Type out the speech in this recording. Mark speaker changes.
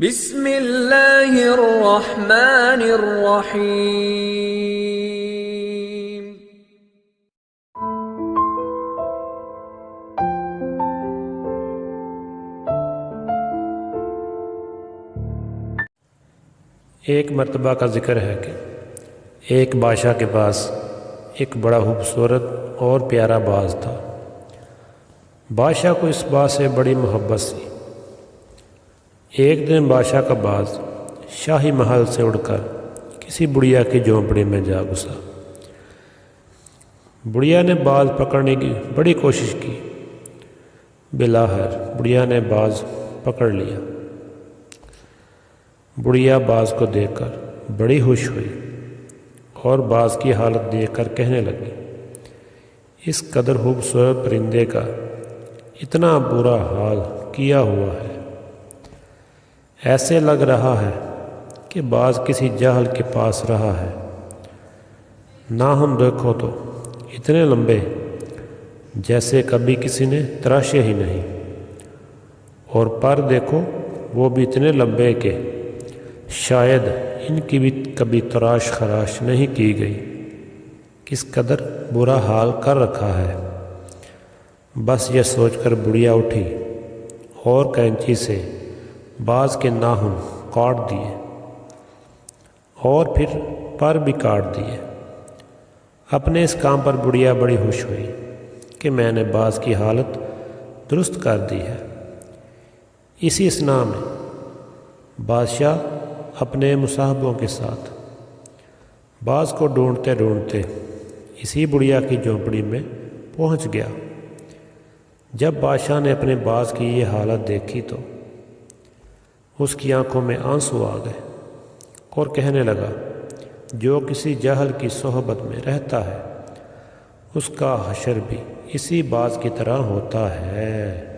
Speaker 1: بسم اللہ الرحمن الرحیم۔
Speaker 2: ایک مرتبہ کا ذکر ہے کہ ایک بادشاہ کے پاس ایک بڑا خوبصورت اور پیارا باز تھا۔ بادشاہ کو اس باز سے بڑی محبت سی۔ ایک دن بادشاہ کا باز شاہی محل سے اڑ کر کسی بڑھیا کی جھونپڑی میں جا گھسا۔ بڑھیا نے باز پکڑنے کی بڑی کوشش کی، بالآخر بڑھیا نے باز پکڑ لیا۔ بڑھیا باز کو دیکھ کر بڑی خوش ہوئی اور باز کی حالت دیکھ کر کہنے لگی، اس قدر خوبصورت پرندے کا اتنا برا حال کیا ہوا ہے۔ ایسے لگ رہا ہے کہ باز کسی جاہل کے پاس رہا ہے۔ ناخن دیکھو تو اتنے لمبے جیسے کبھی کسی نے تراشے ہی نہیں، اور پر دیکھو وہ بھی اتنے لمبے کہ شاید ان کی بھی کبھی تراش خراش نہیں کی گئی۔ کس قدر برا حال کر رکھا ہے۔ بس یہ سوچ کر بڑھیا اٹھی اور کینچی سے باز کے ناخن کاٹ دیے اور پھر پر بھی کاٹ دیے۔ اپنے اس کام پر بڑھیا بڑی خوش ہوئی کہ میں نے باز کی حالت درست کر دی ہے۔ اسی اثناء میں بادشاہ اپنے مصاحبوں کے ساتھ باز کو ڈھونڈتے ڈھونڈتے اسی بڑھیا کی جھونپڑی میں پہنچ گیا۔ جب بادشاہ نے اپنے باز کی یہ حالت دیکھی تو اس کی آنکھوں میں آنسو آ گئے اور کہنے لگا، جو کسی جاہل کی صحبت میں رہتا ہے اس کا حشر بھی اسی باز کی طرح ہوتا ہے۔